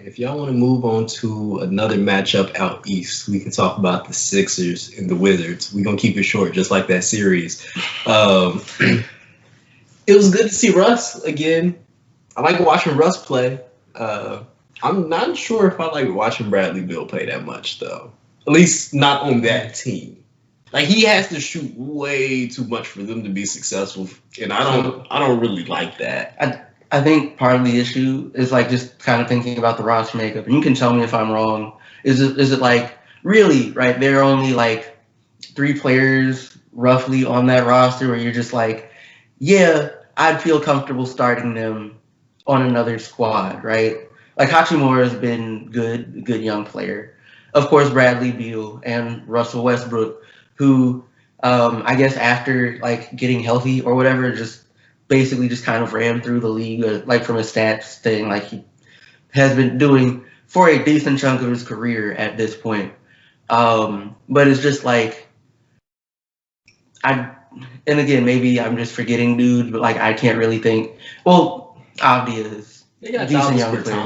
if y'all want to move on to another matchup out east, we can talk about the Sixers and the Wizards. We're gonna keep it short, just like that series. Um, it was good to see Russ again. I like watching Russ play. I'm not sure if I like watching Bradley Beal play that much, though. At least not on that team. Like he has to shoot way too much for them to be successful, and I don't really like that. I think part of the issue is like just kind of thinking about the roster makeup, and you can tell me if I'm wrong. Is it like really right? There are only like 3 players roughly on that roster where you're just like, yeah, I'd feel comfortable starting them on another squad, right? Like Hachimura has been good young player. Of course, Bradley Beal and Russell Westbrook, who I guess after like getting healthy or whatever, just basically just kind of ran through the league, like from a stats thing, like he has been doing for a decent chunk of his career at this point. But it's just like and again, maybe I'm just forgetting dudes, but like I can't really think. Well, obvious. They got Decent Davis young player.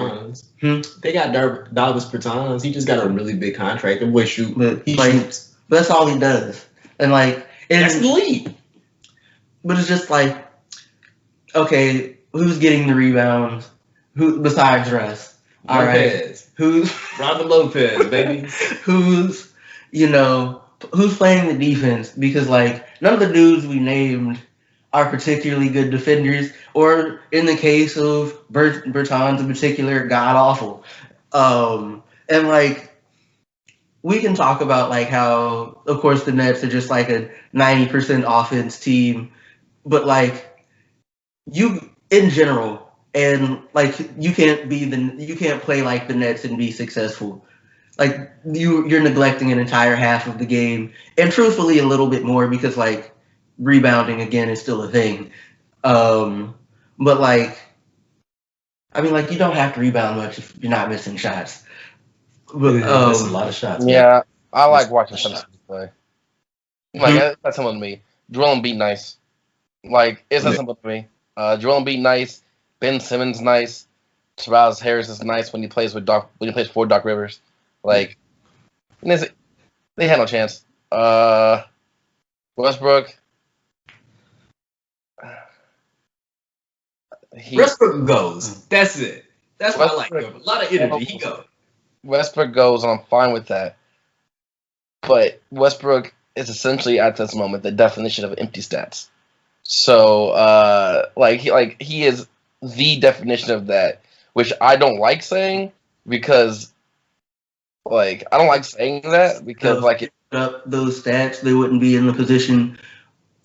Bertans. They got Davis Bertans. He just got a really big contract. The boy shoot. But He like shoots. that's all he does. And like That's the and league. but it's just like, okay, who's getting the rebounds? Who besides Russ? All right. Lopez. Who's Robin Lopez, baby. who's who's playing the defense? Because like none of the dudes we named are particularly good defenders, or in the case of Bertans in particular, god awful. And like we can talk about like how, of course, the Nets are just like a 90% offense team, but like you in general, and like you can't play like the Nets and be successful. Like you're neglecting an entire half of the game, and truthfully a little bit more because like rebounding again is still a thing. But like I mean, like you don't have to rebound much if you're not missing shots. But That's a lot of shots. Man. Yeah, I like watching That's a some shot. play. Like that's something to me. Joel Embiid nice. Like it's not something to me. Joel Embiid nice. Ben Simmons nice. Tobias Harris is nice when he plays for Doc Rivers. Like they had no chance. Westbrook. Westbrook goes. That's it. That's what I like. Westbrook- Him. A lot of energy. He goes. Westbrook goes, and I'm fine with that. But Westbrook is essentially at this moment the definition of empty stats. So, he is the definition of that, which I don't like saying because, like, I don't like saying that because, like, up those stats, they wouldn't be in the position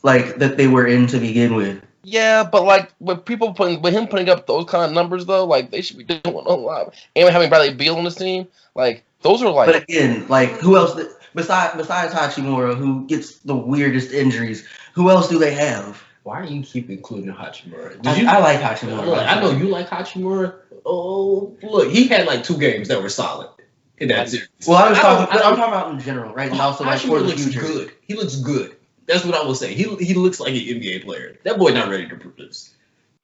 like that they were in to begin with. yeah, but like with him putting up those kind of numbers though, like they should be doing a lot. And having Bradley Beal on this team, like those are like. But again, like who else besides Hachimura, who gets the weirdest injuries? Who else do they have? Why do you keep including Hachimura? I like Hachimura. Look, I know you like Hachimura. Oh, look, he had like 2 games that were solid in that series. Well, I'm talking about in general, right? And also like for Hachimura the looks future. good. He looks good. That's what I will say. He looks like an NBA player. That boy not ready to produce.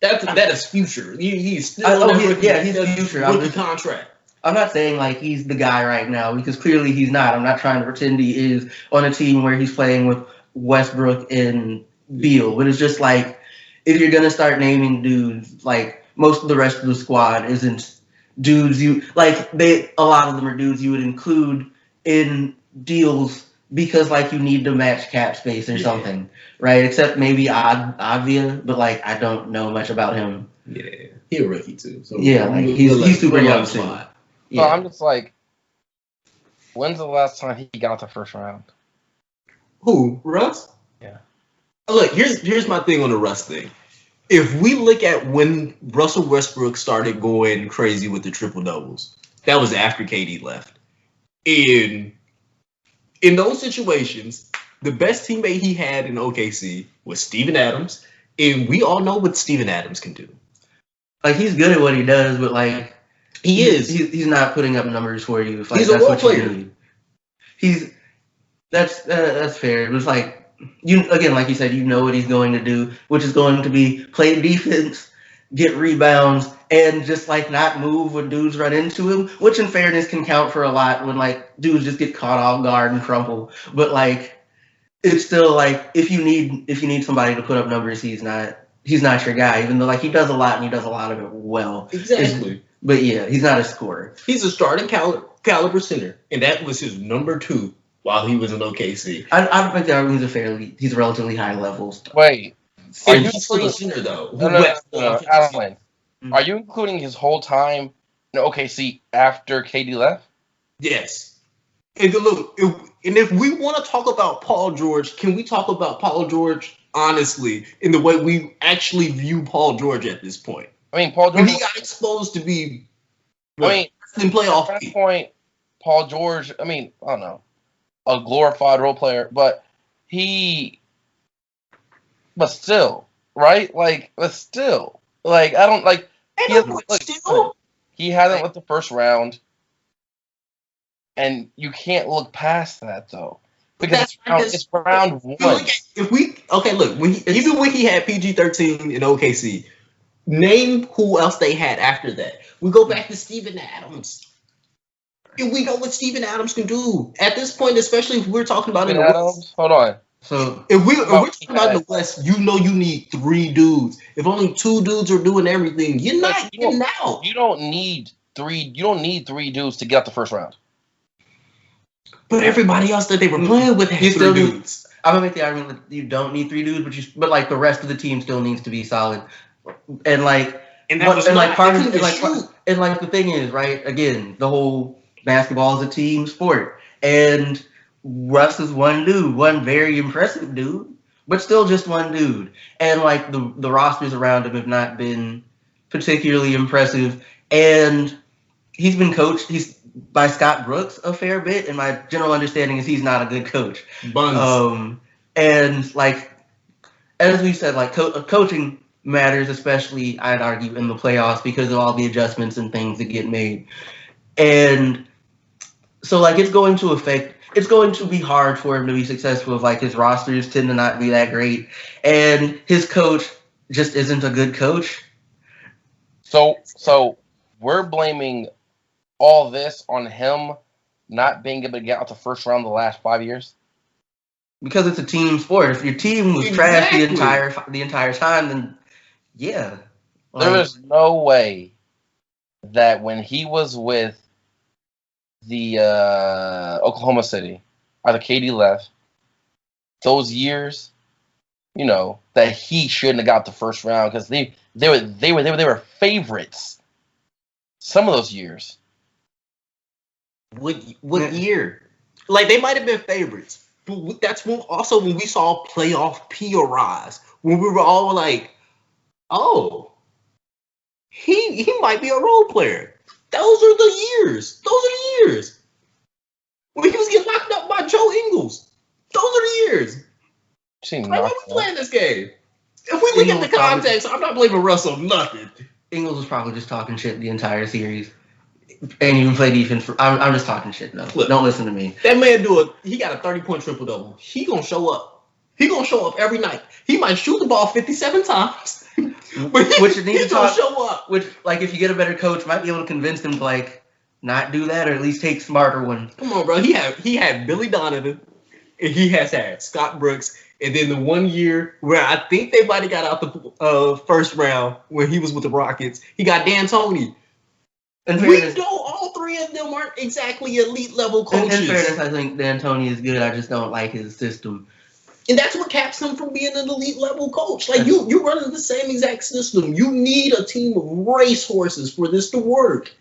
That is future. He's still on that he's future. rookie contract. I'm not saying like he's the guy right now because clearly he's not. I'm not trying to pretend he is on a team where he's playing with Westbrook and Beal, but it's just like if you're gonna start naming dudes, like most of the rest of the squad isn't dudes you like. A lot of them are dudes you would include in deals because like you need to match cap space or something, right? Except maybe Avia, but like I don't know much about him. Yeah, he a rookie too. So yeah, like he's super young too. So I'm just like, when's the last time he got the first round? Who? Russ? Yeah. Look, here's my thing on the Russ thing. If we look at when Russell Westbrook started going crazy with the triple doubles, that was after KD left. In those situations, the best teammate he had in OKC was Steven Adams, and we all know what Steven Adams can do. Like he's good at what he does, but like he's not putting up numbers for you. If, like, He's a that's role what player. You need. That's fair. It was like like you said, you know what he's going to do, which is going to be play defense get rebounds, and just like not move when dudes run into him, which in fairness can count for a lot when like dudes just get caught off guard and crumple. But like it's still like if you need somebody to put up numbers, he's not your guy, even though like he does a lot and he does a lot of it well. Exactly. But yeah, he's not a scorer. He's a starting caliber center, and that was his number 2 while he was in OKC. I think that he's relatively high levels. Wait, are you including the center though? No, Alan, are you including his whole time in OKC after KD left? Yes. And look, if we want to talk about Paul George, can we talk about Paul George honestly in the way we actually view Paul George at this point? I mean, Paul George. When he got exposed to be, in playoff. At that point, Paul George. I mean, I don't know, a glorified role player, but still, right? Like, but still, like, I don't like. He hasn't left the first round, and you can't look past that though. Because it's round 1. Even when he had PG-13 in OKC, name who else they had after that. We go back to Steven Adams. And we know what Steven Adams can do. At this point, especially if we're talking about in the West. Hold on. So if we're talking about in the West, you know you need 3 dudes. If only 2 dudes are doing everything, you're not getting out. You don't need 3 dudes to get out the first round. But everybody else that they were playing with had 3 dudes. I'm gonna make the argument that you don't need 3 dudes, but like the rest of the team still needs to be solid. And like the thing is, right? Again, the whole basketball is a team sport, and Russ is one dude, one very impressive dude, but still just one dude. And like the rosters around him have not been particularly impressive, and he's been coached. He's by Scott Brooks a fair bit, and my general understanding is he's not a good coach. And like as we said, like coaching matters, especially I'd argue in the playoffs because of all the adjustments and things that get made. And so like it's going to be hard for him to be successful if like his rosters tend to not be that great, and his coach just isn't a good coach. So we're blaming all this on him not being able to get out the first round the last 5 years? Because it's a team sport. If your team was trash the entire time, then yeah. There is no way that when he was with the Oklahoma City, either KD left, those years, you know, that he shouldn't have got the first round because they were favorites. Some of those years. What year? Like they might have been favorites, but that's when we saw playoff P arise, when we were all like, "Oh, he might be a role player." Those are the years. When he was getting knocked up by Joe Ingles. Those are the years. Why are we playing this game? If we look at the context, I'm not blaming Russell nothing. Ingles was probably just talking shit the entire series. And even play defense. I'm just talking shit though. Look, don't listen to me. That man he got a 30-point triple double. He gonna show up. He gonna show up every night. He might shoot the ball 57 times, but he's gonna show up. Which, like, if you get a better coach, might be able to convince him to like not do that or at least take smarter ones. Come on, bro. He had Billy Donovan, and he has had Scott Brooks, and then the 1 year where I think they might have got out the first round when he was with the Rockets, he got D'Antoni. And we know all 3 of them aren't exactly elite level coaches. In fairness, I think D'Antoni is good. I just don't like his system. And that's what caps him from being an elite level coach. Like you're running the same exact system. You need a team of racehorses for this to work.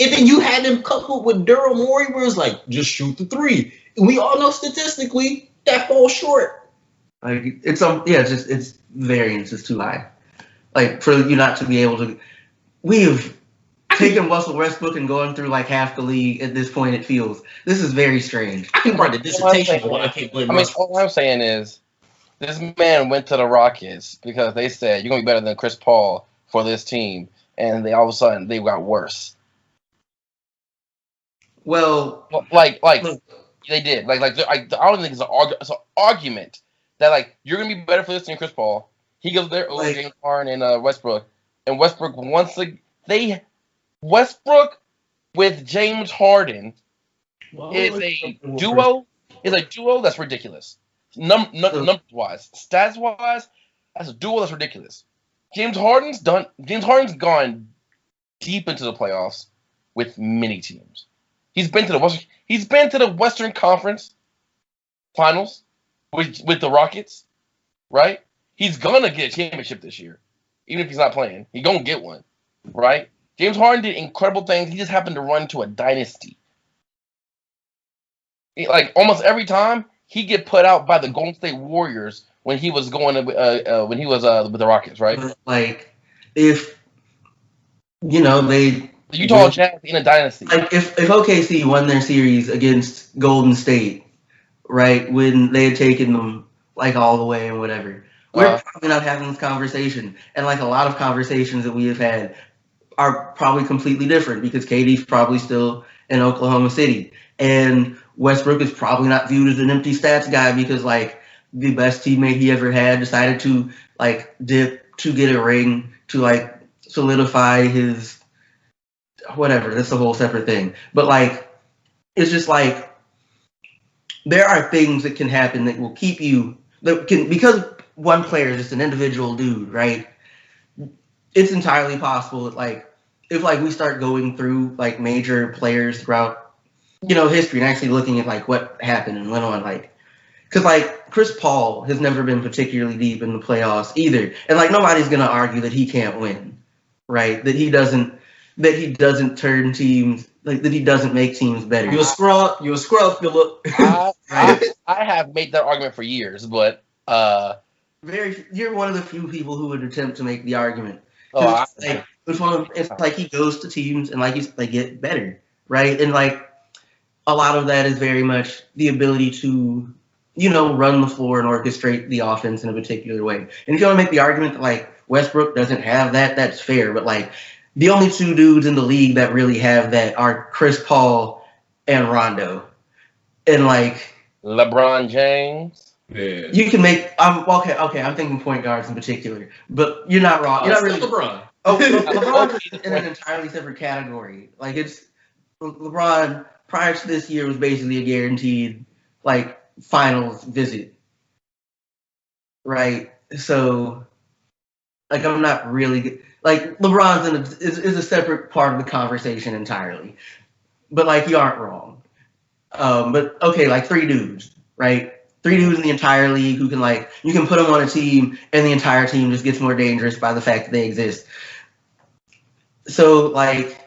And then you had him coupled with Daryl Morey, where it's like just shoot the 3. And we all know statistically that falls short. Like it's variance is too high. Like for you not to be able to, we've taking Russell Westbrook and going through like half the league at this point, it feels. This is very strange. I can write a dissertation, but I can't blame Russell. All I'm saying is, this man went to the Rockets because they said, you're going to be better than Chris Paul for this team. And all of a sudden, they got worse. Well, they did. I don't think it's an argument that, like, you're going to be better for this than Chris Paul. He goes there over James Harden and Westbrook. And Westbrook Westbrook with James Harden is a duo. Is a duo that's ridiculous. Numbers wise, stats wise, that's a duo that's ridiculous. James Harden's gone deep into the playoffs with many teams. He's been to the Western Conference Finals with the Rockets, right? He's gonna get a championship this year, even if he's not playing. He's gonna get one, right? James Harden did incredible things. He just happened to run to a dynasty. Like almost every time, he get put out by the Golden State Warriors when he was going with the Rockets, right? Like if they The Utah Jazz in a dynasty. Like if OKC won their series against Golden State, right, when they had taken them like all the way and whatever, we're probably not having this conversation. And like a lot of conversations that we have had are probably completely different because KD's probably still in Oklahoma City. And Westbrook is probably not viewed as an empty stats guy because like the best teammate he ever had decided to like dip to get a ring to like solidify his whatever. That's a whole separate thing. But like it's just like there are things that can happen that will keep you because one player is just an individual dude, right? It's entirely possible that like if like we start going through like major players throughout history and actually looking at like what happened and went on, like because like Chris Paul has never been particularly deep in the playoffs either, and like nobody's gonna argue that he can't win, right? That he doesn't turn teams, like that he doesn't make teams better. You a scrub, Phillip. I have made that argument for years, but you're one of the few people who would attempt to make the argument. It's like he goes to teams and like they get better, right? And like a lot of that is very much the ability to, run the floor and orchestrate the offense in a particular way. And if you want to make the argument that like Westbrook doesn't have that, that's fair. But like the only two dudes in the league that really have that are Chris Paul and Rondo. And like LeBron James. Yeah. You can make okay, I'm thinking point guards in particular. But you're not wrong. You're not really LeBron. Oh, LeBron is in an entirely separate category. Like it's LeBron prior to this year was basically a guaranteed like finals visit, right? So like I'm not really like LeBron's is a separate part of the conversation entirely, but like you aren't wrong. But okay, like three dudes, right? Three dudes in the entire league who can like you can put them on a team and the entire team just gets more dangerous by the fact that they exist. So like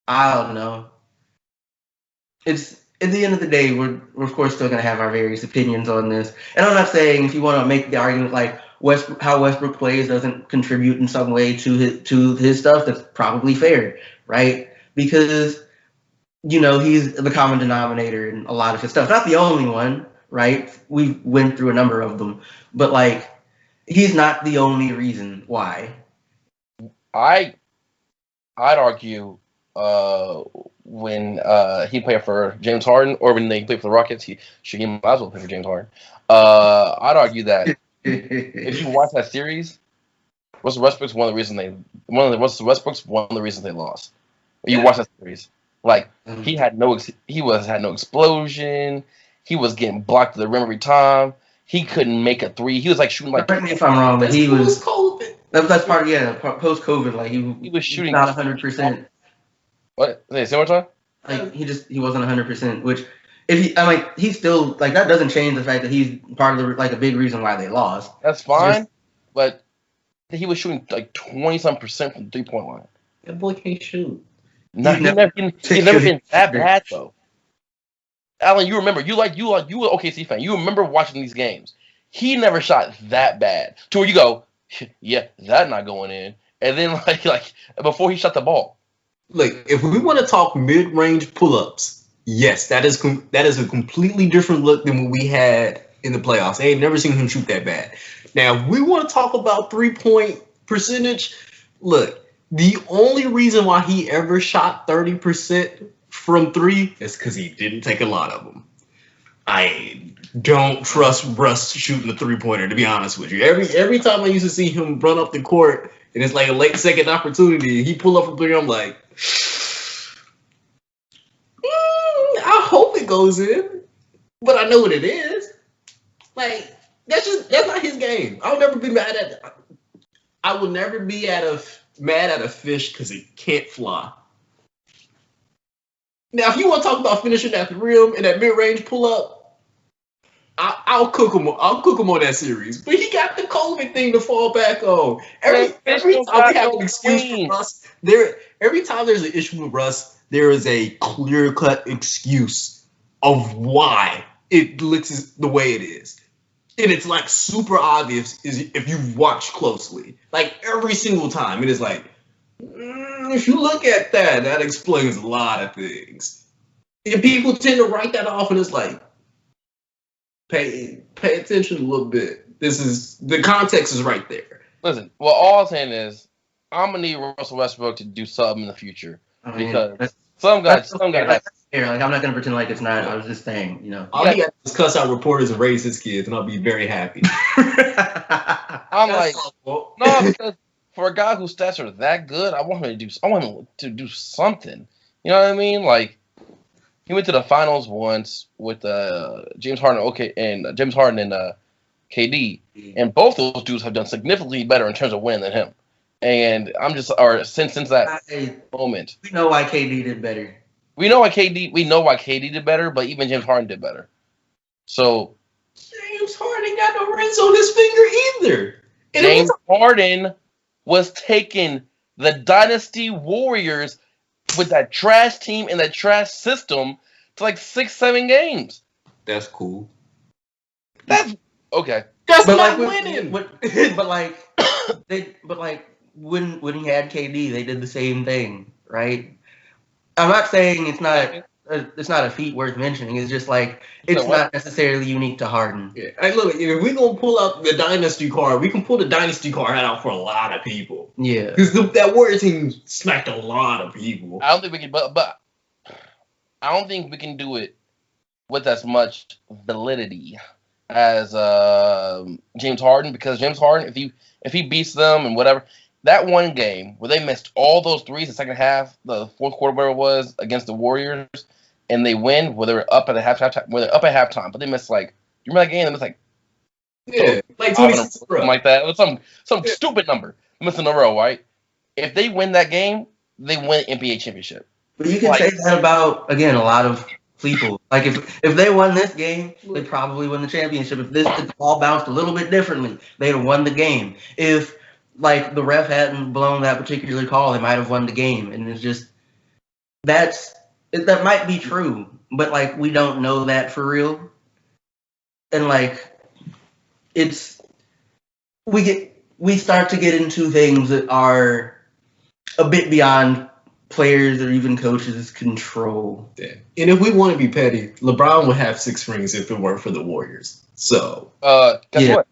I don't know. It's at the end of the day, we're of course still gonna have our various opinions on this. And I'm not saying if you want to make the argument like how Westbrook plays doesn't contribute in some way to his stuff, that's probably fair, right? Because he's the common denominator in a lot of his stuff. Not the only one, right? We went through a number of them, but like he's not the only reason why. I'd argue when he played for James Harden or when they played for the Rockets, he might as well play for James Harden. I'd argue that if you watch that series, Russell Westbrook's one of the reasons they lost. When you watch that series, like he had no explosion. He was getting blocked to the rim every time. He couldn't make a three. He was like shooting like. Correct me if I'm wrong, but he was COVID. That's part post COVID. Like he was shooting not 100%. What? Say one more time. Like he wasn't 100%. Which he's still like that doesn't change the fact that he's part of the like a big reason why they lost. That's fine, but he was shooting like 20-some% from the 3-point line. That boy can't shoot. No, he's never been that bad though. Alan, you remember you were an OKC fan. You remember watching these games. He never shot that bad to where you go, yeah, that not going in. And then like before he shot the ball. Look, if we want to talk mid-range pull-ups, yes, that is a completely different look than what we had in the playoffs. I ain't never seen him shoot that bad. Now, if we want to talk about 3-point percentage, look, the only reason why he ever shot 30% from three is because he didn't take a lot of them. I don't trust Russ shooting a 3-pointer, to be honest with you. Every time I used to see him run up the court, and it's like a late second opportunity. He pull up from three. I'm like, I hope it goes in, but I know what it is. Like that's not his game. I'll never be mad at. I will never be mad at a fish because it can't fly. Now, if you want to talk about finishing at the rim and that mid-range pull-up, I'll cook him. I'll cook him on that series. But he got the COVID thing to fall back on. Every time we have an excuse for Russ, every time there's an issue with Russ, there is a clear-cut excuse of why it looks the way it is. And it's like super obvious if you watch closely. Like every single time, it is like, if you look at that, that explains a lot of things. And people tend to write that off, and it's like, pay attention a little bit. The context is right there. Listen, well, all I'm saying is, I'm gonna need Russell Westbrook to do something in the future because some guys have. Here, like I'm not gonna pretend like it's not. I was just saying, you know. All he got to is cuss out reporters and raise his kids, and I'll be very happy. I'm like, no, because for a guy whose stats are that good, I want him to do something. You know what I mean? Like, he went to the finals once with James Harden, and KD, and both those dudes have done significantly better in terms of winning than him. And I'm just, since that moment, we know why KD did better. We know why KD did better, but even James Harden did better. So James Harden got no rings on his finger either. And James Harden was taking the Dynasty Warriors with that trash team and that trash system to like 6-7 games. That's cool. That's okay. That's not winning. But when he had KD, they did the same thing, right? I'm not saying it's not a feat worth mentioning. It's just like it's not necessarily unique to Harden. Yeah. Hey, look, if we're gonna pull out the dynasty card, we can pull the dynasty card out for a lot of people. Yeah, because that Warrior team smacked a lot of people. I don't think we can, but I don't think we can do it with as much validity as James Harden, because James Harden, if he beats them and whatever. That one game where they missed all those threes in the second half, the fourth quarter, where it was against the Warriors, and they win where they were up at halftime, but they missed like, you remember that game? They missed like 26 something like that. It was some stupid number. They missed in a row, right? If they win that game, they win NBA championship. But you can say that about, again, a lot of people. Like if they won this game, they probably win the championship. If the ball bounced a little bit differently, they'd have won the game. If like the ref hadn't blown that particular call, they might have won the game. And it's just that might be true, but like we don't know that for real. And like we start to get into things that are a bit beyond players or even coaches' control. Yeah. And if we want to be petty, LeBron would have 6 rings if it weren't for the Warriors. So guess what?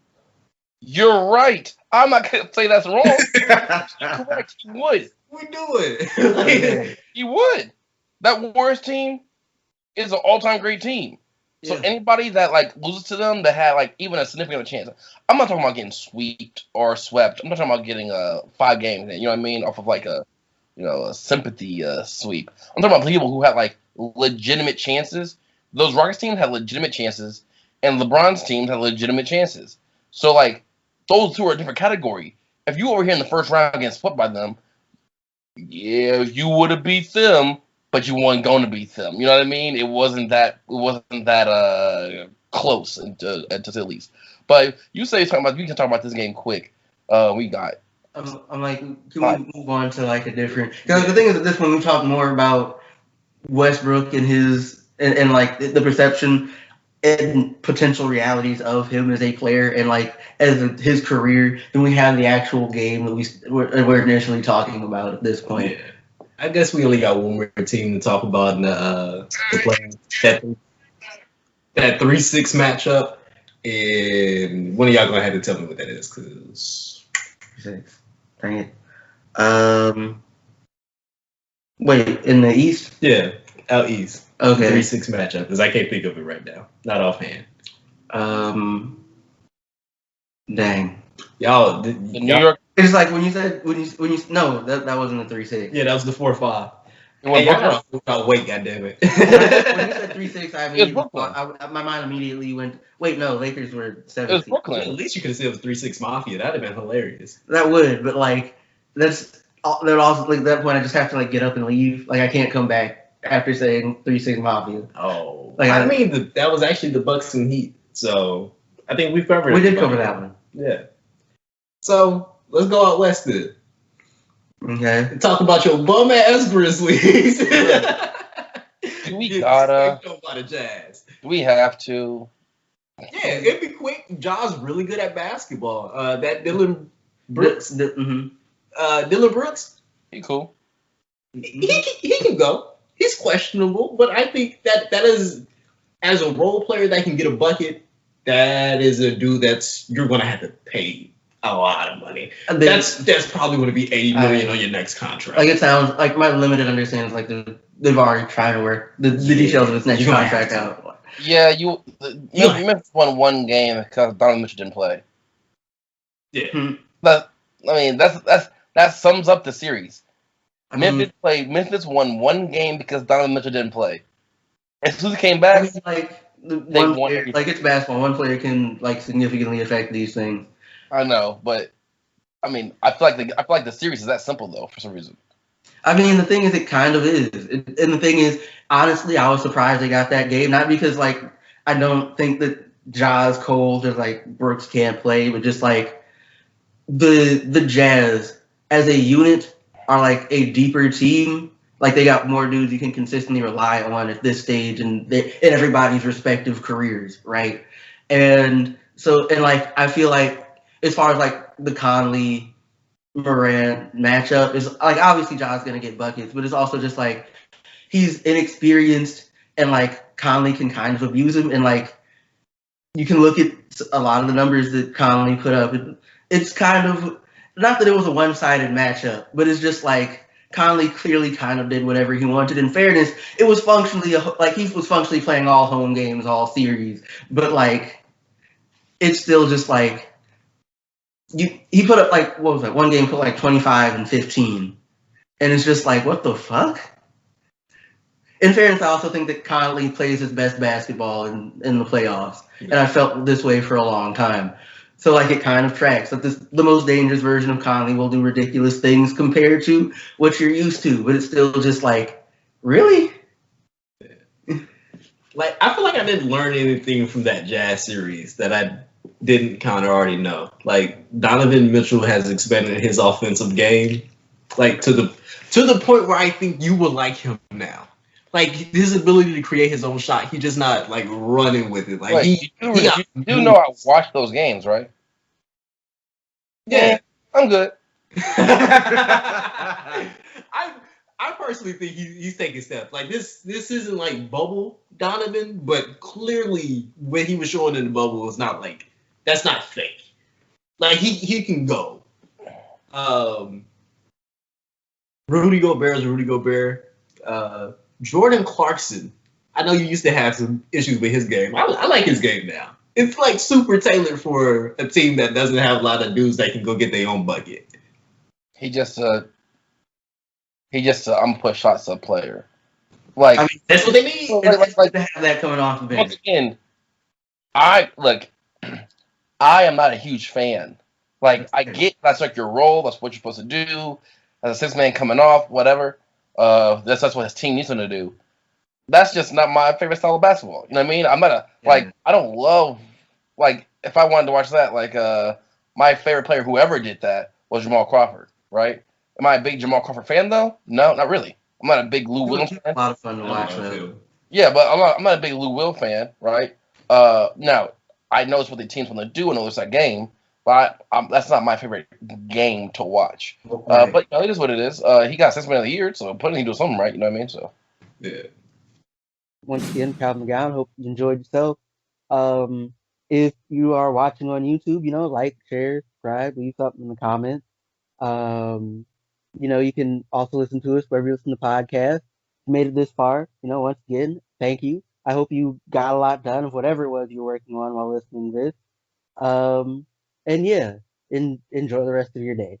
You're right. I'm not gonna say that's wrong. Correct. He would. We do it. He would. That Warriors team is an all-time great team. So anybody that like loses to them that had like even a significant chance. I'm not talking about getting swept or swept. I'm not talking about getting 5 games. You know what I mean? Off of like a sympathy sweep. I'm talking about people who had like legitimate chances. Those Rockets teams had legitimate chances, and LeBron's teams had legitimate chances. So like. Those two are a different category. If you over here in the first round getting swept by them, yeah, you would have beat them, but you weren't going to beat them. You know what I mean? It wasn't that close, to say the least. But you can talk about this game quick. We got. I'm like, can we move on to like a different? Because the thing is, at this point, we talk more about Westbrook and his and like the perception and potential realities of him as a player and like as his career than we have the actual game that we're initially talking about at this point. Yeah. I guess we only got one more team to talk about in the play that 3-6 matchup, and one of y'all gonna have to tell me what that is, cause 6. Dang it. Wait, in the East? Yeah, out East. Okay. 3-6 matchup, because I can't think of it right now. Not offhand. Dang. Y'all, New York. It's like when you said no, that wasn't a 3-6. Yeah, that was the 4-5. It was Hey, I Brooklyn. gotta about wait, goddammit. When you said 3-6, It was Brooklyn. my mind immediately went. Wait, no, Lakers were It was 7-6. At Brooklyn. least you could have said it was 3-6 Mafia. That'd have been hilarious. That would, but like that also like that point I just have to like get up and leave. Like I can't come back after saying 3-6 Mafia. Oh, Like, I mean, that was actually the Bucks and Heat. So I think we covered. We did cover that one. Yeah. So let's go out west then. Okay. And talk about your bum ass Grizzlies. We gotta. About the Jazz. We have to. Yeah, it'd be quick. Ja's really good at basketball. That Dylan Brooks. Dylan Brooks. He cool. He can go. He's questionable, but I think that is, as a role player that can get a bucket, that is a dude you're gonna have to pay a lot of money. That's probably gonna be $80 million on your next contract. Like it sounds like my limited understanding is like they've already tried to work the details of this next contract out. Yeah, you Memphis won one game because Donovan Mitchell didn't play. Yeah. That sums up the series. Memphis won one game because Donovan Mitchell didn't play. As soon as he came back, they won. Like it's basketball. One player can like significantly affect these things. I know, but I mean, I feel like the series is that simple though for some reason. I mean, the thing is, it kind of is, and the thing is, honestly, I was surprised they got that game. Not because like I don't think that Ja's cold or like Brooks can't play, but just like the Jazz as a unit are like a deeper team. Like they got more dudes you can consistently rely on at this stage in everybody's respective careers, right? And so, and like I feel like as far as like the Conley Morant matchup is like obviously Ja's gonna get buckets, but it's also just like he's inexperienced and like Conley can kind of abuse him, and like you can look at a lot of the numbers that Conley put up. It's kind of not that it was a one-sided matchup, but it's just like Conley clearly kind of did whatever he wanted. In fairness, it was functionally like he was functionally playing all home games, all series, but like it's still just like he put up like what was that one game put like 25 and 15, and it's just like what the fuck. In fairness, I also think that Conley plays his best basketball in the playoffs, and I felt this way for a long time. So like it kind of tracks. Like the most dangerous version of Conley will do ridiculous things compared to what you're used to, but it's still just like, really? Like I feel like I didn't learn anything from that Jazz series that I didn't kind of already know. Like Donovan Mitchell has expanded his offensive game, like to the point where I think you would like him now. Like his ability to create his own shot, he's just not like running with it. Like you do know I watched those games, right? Yeah, I'm good. I personally think he's taking steps. Like this isn't like bubble Donovan, but clearly when he was showing in the bubble, it's not like that's not fake. Like he can go. Rudy Gobert is Rudy Gobert. Jordan Clarkson. I know you used to have some issues with his game. I like his game now. It's like super tailored for a team that doesn't have a lot of dudes that can go get their own bucket. He just I'm push shots up player. Like I mean, that's what they need. It's like to have that coming off the bench. Once again, I am not a huge fan. Like I get that's like your role. That's what you're supposed to do as a 6-man coming off, whatever. That's what his team needs him to do. That's just not my favorite style of basketball. You know what I mean? I'm not I don't love like if I wanted to watch that my favorite player whoever did that was Jamal Crawford, right? Am I a big Jamal Crawford fan though? No, not really. I'm not a big Lou Will fan. A lot of fun to watch though. Yeah, but I'm not a big Lou Will fan, right? Now I know it's what the teams want to do in the that game, but that's not my favorite game to watch. Right. But it is what it is. He got 6 man of the year, so putting him do something right. You know what I mean? So yeah. Once again, Calvin McGowan, hope you enjoyed yourself. If you are watching on YouTube, like, share, subscribe, leave something in the comments. You can also listen to us wherever you listen to podcasts. If you made it this far, once again, thank you. I hope you got a lot done of whatever it was you were working on while listening to this. And yeah, enjoy the rest of your day.